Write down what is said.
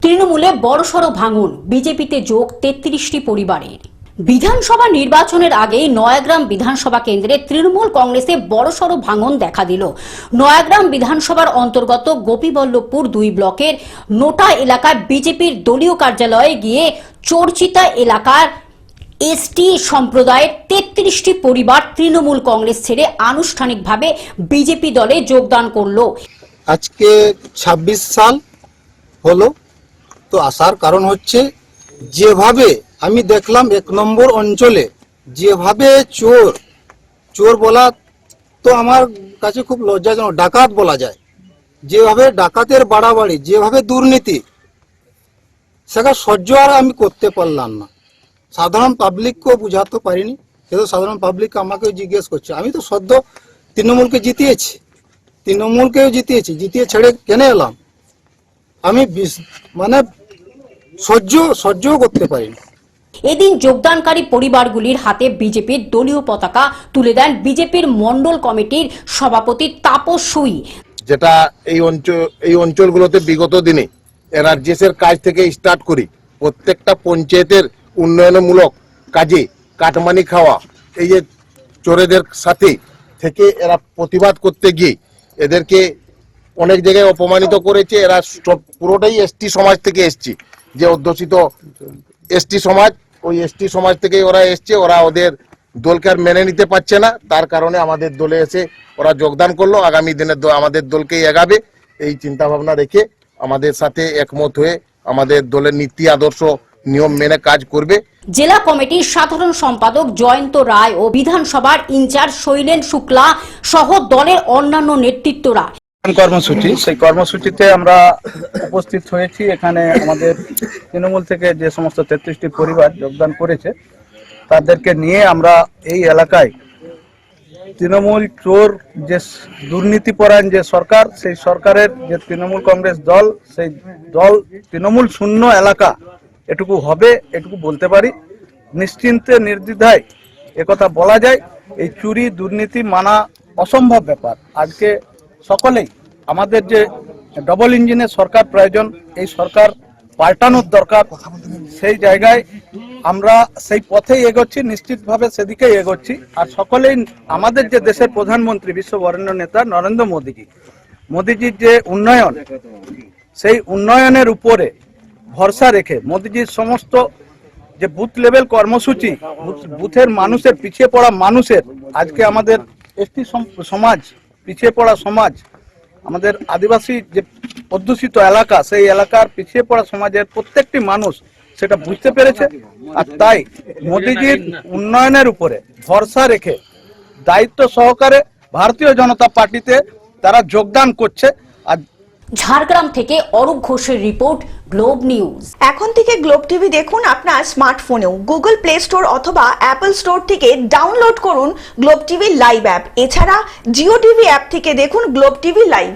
তৃণমূলে বড়সড় ভাঙন, বিজেপিতে যোগ ৩৩টি পরিবারের। বিধানসভা নির্বাচনের আগে নয়াগ্রাম বিধানসভা কেন্দ্রে তৃণমূল কংগ্রেসে বড়সড় ভাঙন দেখা দিল। নয়াগ্রাম বিধানসভার অন্তর্গত গোপীবল্লভপুর ২ ব্লকের নোটা এলাকায় বিজেপির দলীয় কার্যালয়ে গিয়ে চর্চিতা এলাকার এসটি সম্প্রদায়ের ৩৩টি পরিবার তৃণমূল কংগ্রেস ছেড়ে আনুষ্ঠানিকভাবে বিজেপি দলে যোগদান করলো। আজকে ২৬ সাল হলো, তো আসার কারণ হচ্ছে যেভাবে আমি দেখলাম ১ নম্বর অঞ্চলে যেভাবে চোর বলা তো আমার কাছে খুব লজ্জাজনক, ডাকাত বলা যায়, যেভাবে ডাকাতের বাড়াবাড়ি, যেভাবে দুর্নীতি, সেটা সহ্য আর আমি করতে পারলাম না। সাধারণ পাবলিককেও বুঝাতে পারিনি, কিন্তু সাধারণ পাবলিক আমাকে জিজ্ঞেস করছে। আমি তো সদ্য তৃণমূলকে জিতিয়েছি, জিতিয়ে ছেড়ে কেন এলাম, আমি মানে সহ্য করতে পারিনি। এদিন যোগদানকারী পরিবারগুলির হাতে বিজেপির দলীয় পতাকা তুলে দেন বিজেপির মন্ডল কমিটির সভাপতি তাপস সুই। যেটা এই অঞ্চলগুলোতে বিগত দিনে এনআরজিএসের কাজ থেকে স্টার্ট করি প্রত্যেকটা পঞ্চায়েতের উন্নয়নমূলক কাজে কাটমানি খাওয়া, এই যে চোরেদের সাথে থেকে এরা প্রতিবাদ করতে গিয়ে এদেরকে অনেক জায়গায় অপমানিত করেছে। এরা পুরোটাই এসটি সমাজ থেকে এসছে, যে অধ্যুষিত এসটি সমাজ, ওই এসটি সমাজ থেকেই ওরা এসছে। ওরা ওদের দলকে আর মেনে নিতে পারছে না, তার কারণে আমাদের দলে এসে ওরা যোগদান করলো। আগামী দিনে আমাদের দলকেই এগাবে এই চিন্তা ভাবনা রেখে আমাদের সাথে একমত হয়ে আমাদের দলের নীতি আদর্শ নিয়ম মেনে কাজ করবে। জেলা কমিটির সাধারণ সম্পাদক জয়ন্ত রায় ও বিধানসভার ইনচার্জ শৈলেন শুক্লা সহ দলের অন্যান্য নেতৃত্বরা কর্মসূচি, সেই কর্মসূচিতে আমরা উপস্থিত হয়েছি। এখানে আমাদের তৃণমূল থেকে যে সমস্ত ৩৩টি পরিবার যোগদান করেছে তাদেরকে নিয়ে আমরা এই এলাকায় তৃণমূল চোর যে দুর্নীতিপরায়ণ যে সরকার, সেই সরকারের যে তৃণমূল কংগ্রেস দল, সেই দল তৃণমূল শূন্য এলাকা এটুকু হবে, এটুকু বলতে পারি। নিশ্চিন্তে নির্দ্বিধায় একথা বলা যায়, এই চুরি দুর্নীতি মানা অসম্ভব ব্যাপার। আজকে সকলেই আমাদের যে ডবল ইঞ্জিনের সরকার প্রয়োজন, এই সরকার পাল্টানোর দরকার। সেই জায়গায় আমরা সেই পথেই এগোচ্ছি, নিশ্চিতভাবে সেদিকেই এগোচ্ছি। আর সকলেই আমাদের যে দেশের প্রধানমন্ত্রী, বিশ্ববরেণ্য নেতা নরেন্দ্র মোদীজির যে উন্নয়ন, সেই উন্নয়নের উপরে ভরসা রেখে মোদীজির সমস্ত যে বুথ লেভেল কর্মসূচি, বুথের মানুষের, পিছিয়ে পড়া মানুষের, আজকে আমাদের এসটি সমাজ, পিছিয়ে পড়া সমাজ, আমাদের আদিবাসী যে অধ্যুষিত এলাকা, সেই এলাকার পিছিয়ে পড়া সমাজের প্রত্যেকটি মানুষ সেটা বুঝতে পেরেছে। আর তাই মোদীজির উন্নয়নের উপরে ভরসা রেখে দায়িত্ব সহকারে ভারতীয় জনতা পার্টিতে তারা যোগদান করছে। আর ঝাড়গ্রাম থেকে অরূপ ঘোষের রিপোর্ট, গ্লোব নিউজ। এখন থেকে গ্লোব টিভি দেখুন আপনার স্মার্টফোনেও। গুগল প্লে স্টোর অথবা অ্যাপল স্টোর থেকে ডাউনলোড করুন গ্লোব টিভি লাইভ অ্যাপ। এছাড়া জিও টিভি অ্যাপ থেকে দেখুন গ্লোব টিভি লাইভ।